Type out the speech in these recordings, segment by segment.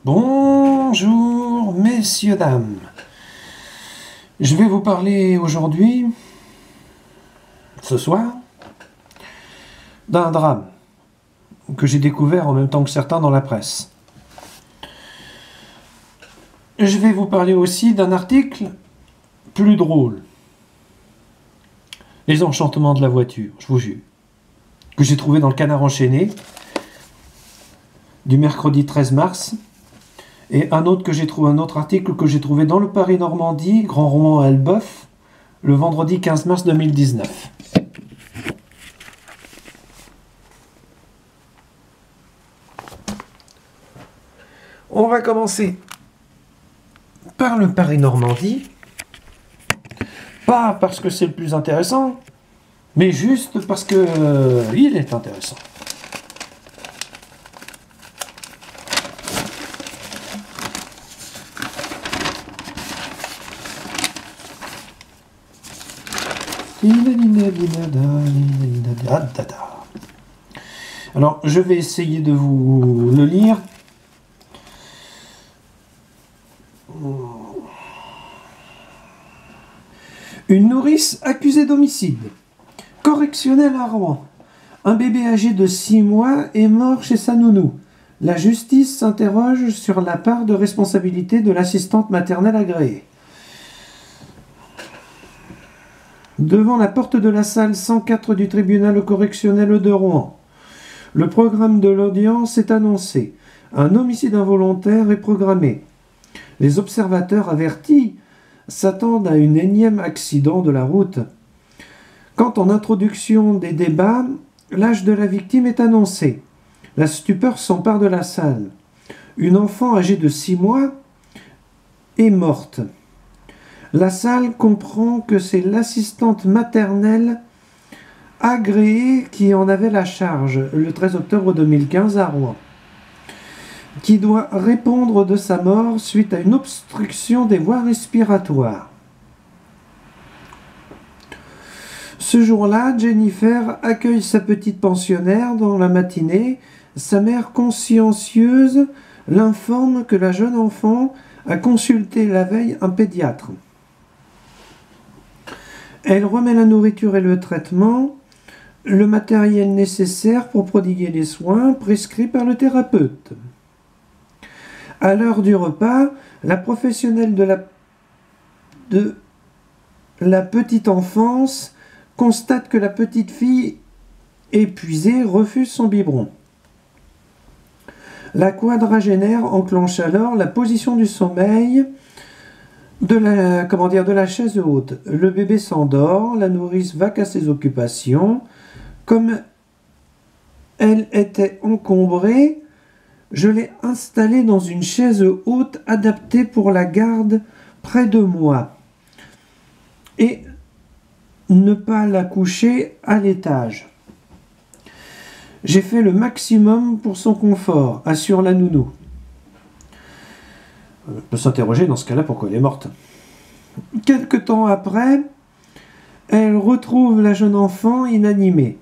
Bonjour, messieurs, dames. Je vais vous parler aujourd'hui, ce soir, d'un drame que j'ai découvert en même temps que certains dans la presse. Je vais vous parler aussi d'un article plus drôle. Les enchantements de la voiture, je vous jure. Que j'ai trouvé dans le Canard enchaîné du mercredi 13 mars. Et un autre article que j'ai trouvé dans le Paris-Normandie, Grand Roman à Elbeuf, le vendredi 15 mars 2019. On va commencer par le Paris-Normandie. Pas parce que c'est le plus intéressant, mais juste parce que il est intéressant. Alors, je vais essayer de vous le lire. Une nourrice accusée d'homicide. Correctionnel à Rouen. Un bébé âgé de 6 mois est mort chez sa nounou. La justice s'interroge sur la part de responsabilité de l'assistante maternelle agréée. Devant la porte de la salle 104 du tribunal correctionnel de Rouen. Le programme de l'audience est annoncé. Un homicide involontaire est programmé. Les observateurs avertis s'attendent à un énième accident de la route. Quand en introduction des débats, l'âge de la victime est annoncé. La stupeur s'empare de la salle. Une enfant âgée de 6 mois est morte. La salle comprend que c'est l'assistante maternelle agréée qui en avait la charge le 13 octobre 2015 à Rouen, qui doit répondre de sa mort suite à une obstruction des voies respiratoires. Ce jour-là, Jennifer accueille sa petite pensionnaire dans la matinée. Sa mère consciencieuse l'informe que la jeune enfant a consulté la veille un pédiatre. Elle remet la nourriture et le traitement, le matériel nécessaire pour prodiguer les soins prescrits par le thérapeute. À l'heure du repas, la professionnelle de la petite enfance constate que la petite fille, épuisée, refuse son biberon. La quadragénaire enclenche alors la position du sommeil de la chaise haute. Le bébé s'endort, la nourrice va qu'à ses occupations. Comme elle était encombrée, je l'ai installée dans une chaise haute adaptée pour la garde près de moi et ne pas la coucher à l'étage. J'ai fait le maximum pour son confort, assure la nounou. On peut s'interroger dans ce cas-là pourquoi elle est morte. Quelque temps après, elle retrouve la jeune enfant inanimée.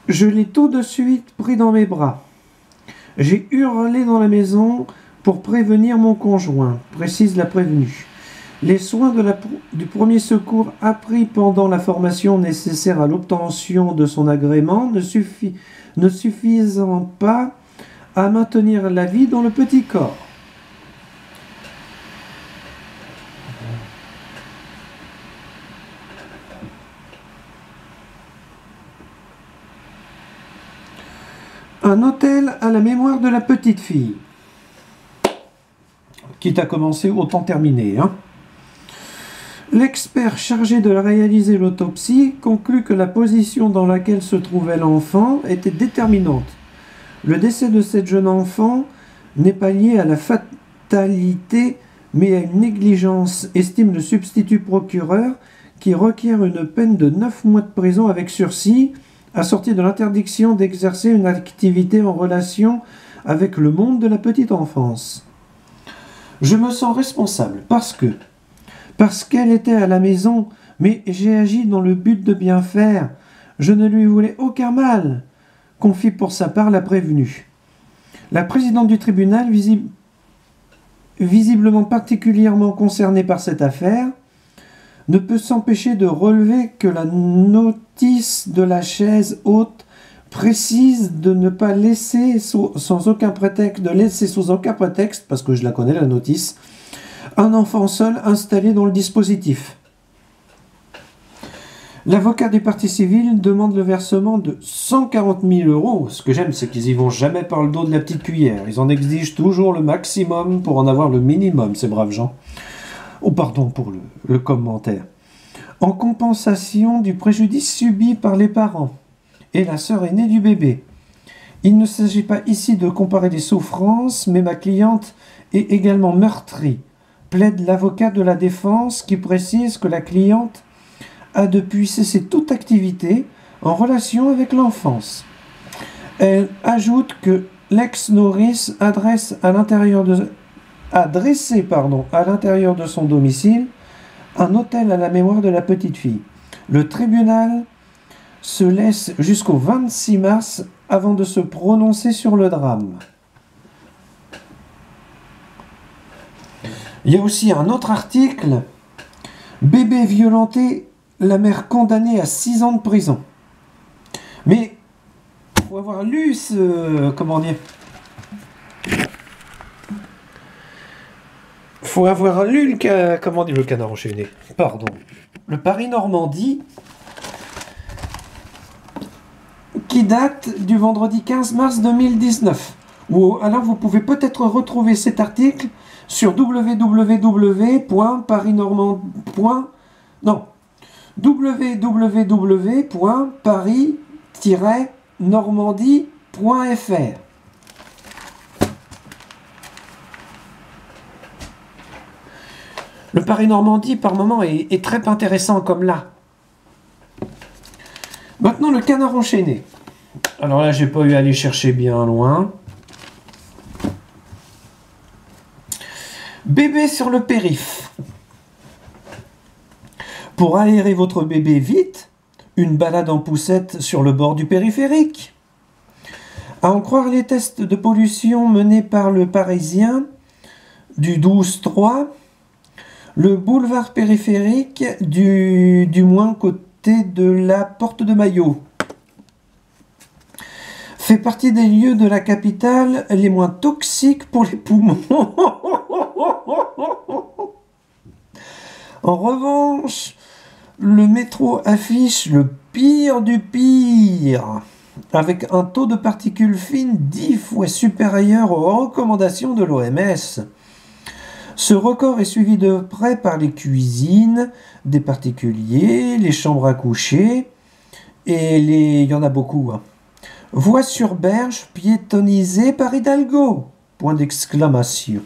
Je l'ai tout de suite pris dans mes bras. J'ai hurlé dans la maison pour prévenir mon conjoint, précise la prévenue. Les soins du premier secours appris pendant la formation nécessaire à l'obtention de son agrément ne suffisant pas à maintenir la vie dans le petit corps. Un hôtel à la mémoire de la petite fille. Quitte à commencer, autant terminer. L'expert chargé de réaliser l'autopsie conclut que la position dans laquelle se trouvait l'enfant était déterminante. Le décès de cette jeune enfant n'est pas lié à la fatalité, mais à une négligence, estime le substitut procureur, qui requiert une peine de 9 mois de prison avec sursis, assortie de l'interdiction d'exercer une activité en relation avec le monde de la petite enfance. Je me sens responsable parce qu'elle était à la maison, mais j'ai agi dans le but de bien faire. Je ne lui voulais aucun mal, confie pour sa part la prévenue. La présidente du tribunal, visiblement particulièrement concerné par cette affaire, ne peut s'empêcher de relever que la notice de la chaise haute précise de ne pas laisser sans aucun prétexte, parce que je la connais la notice, un enfant seul installé dans le dispositif. L'avocat des parties civiles demande le versement de 140 000 €. Ce que j'aime, c'est qu'ils y vont jamais par le dos de la petite cuillère. Ils en exigent toujours le maximum pour en avoir le minimum, ces braves gens. Oh, pardon pour le commentaire. En compensation du préjudice subi par les parents et la sœur aînée du bébé. Il ne s'agit pas ici de comparer les souffrances, mais ma cliente est également meurtrie, plaide l'avocat de la défense qui précise que la cliente a depuis cessé toute activité en relation avec l'enfance. Elle ajoute que l'ex-nourrice a dressé à l'intérieur de son domicile un autel à la mémoire de la petite fille. Le tribunal se laisse jusqu'au 26 mars avant de se prononcer sur le drame. Il y a aussi un autre article. Bébé violenté, la mère condamnée à 6 ans de prison. Mais il faut avoir lu ce... Comment dire ? Il faut avoir lu le Canard enchaîné. Pardon. Le Paris-Normandie, qui date du vendredi 15 mars 2019. Alors vous pouvez peut-être retrouver cet article sur www.paris-normandie.fr. Le Paris-Normandie, par moment, est très intéressant comme là. Maintenant, le Canard enchaîné. Alors là, j'ai pas eu à aller chercher bien loin. Bébé sur le périph'. Pour aérer votre bébé vite, une balade en poussette sur le bord du périphérique. À en croire les tests de pollution menés par le Parisien du 12-3, le boulevard périphérique du moins côté de la Porte de Maillot fait partie des lieux de la capitale les moins toxiques pour les poumons. En revanche, le métro affiche le pire du pire, avec un taux de particules fines 10 fois supérieur aux recommandations de l'OMS. Ce record est suivi de près par les cuisines des particuliers, les chambres à coucher, et il y en a beaucoup. Voie sur berge piétonnisée par Hidalgo. Point d'exclamation.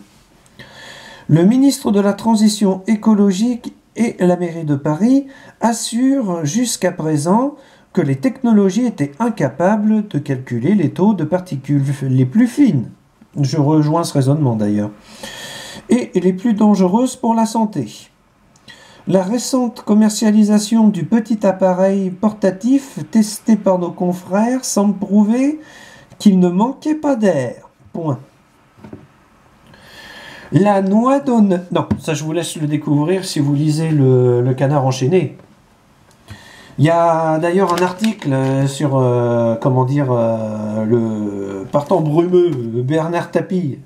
Le ministre de la Transition écologique et la mairie de Paris assurent jusqu'à présent que les technologies étaient incapables de calculer les taux de particules les plus fines. Je rejoins ce raisonnement d'ailleurs. Et les plus dangereuses pour la santé. La récente commercialisation du petit appareil portatif testé par nos confrères semble prouver qu'il ne manquait pas d'air. Point. La noix d'honneur... Non, ça je vous laisse le découvrir si vous lisez le Canard enchaîné. Il y a d'ailleurs un article sur, le partant brumeux, Bernard Tapie,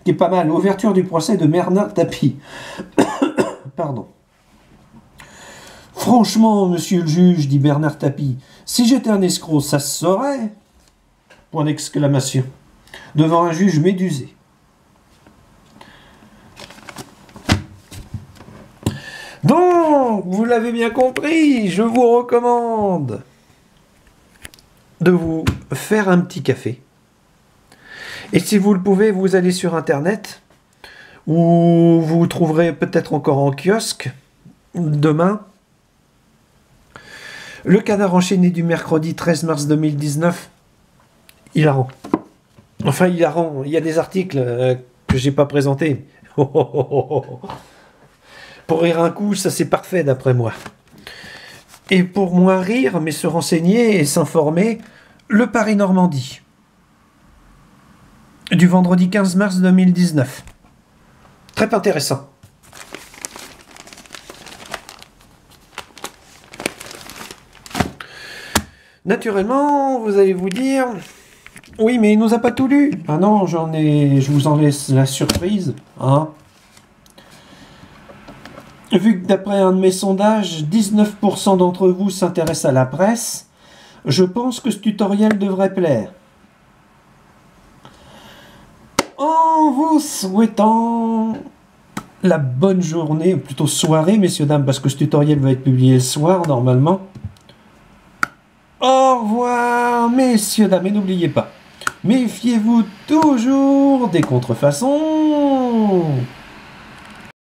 qui est pas mal. Ouverture du procès de Bernard Tapie. Pardon. Franchement, monsieur le juge, dit Bernard Tapie, si j'étais un escroc, ça se saurait. Point d'exclamation. Devant un juge médusé. Donc, vous l'avez bien compris, je vous recommande de vous faire un petit café. Et si vous le pouvez, vous allez sur Internet, où vous trouverez peut-être encore en kiosque, demain, le Canard enchaîné du mercredi 13 mars 2019, hilarant. Enfin, hilarant, il y a des articles que j'ai pas présentés. Pour rire un coup, ça c'est parfait d'après moi. Et pour moins rire, mais se renseigner et s'informer, le Paris-Normandie, du vendredi 15 mars 2019. Très intéressant. Naturellement, vous allez vous dire, oui, mais il nous a pas tout lu. Ah non, je vous en laisse la surprise, hein. Vu que d'après un de mes sondages, 19% d'entre vous s'intéressent à la presse, je pense que ce tutoriel devrait plaire. En vous souhaitant la bonne journée, ou plutôt soirée, messieurs, dames, parce que ce tutoriel va être publié le soir, normalement. Au revoir, messieurs, dames, et n'oubliez pas, méfiez-vous toujours des contrefaçons.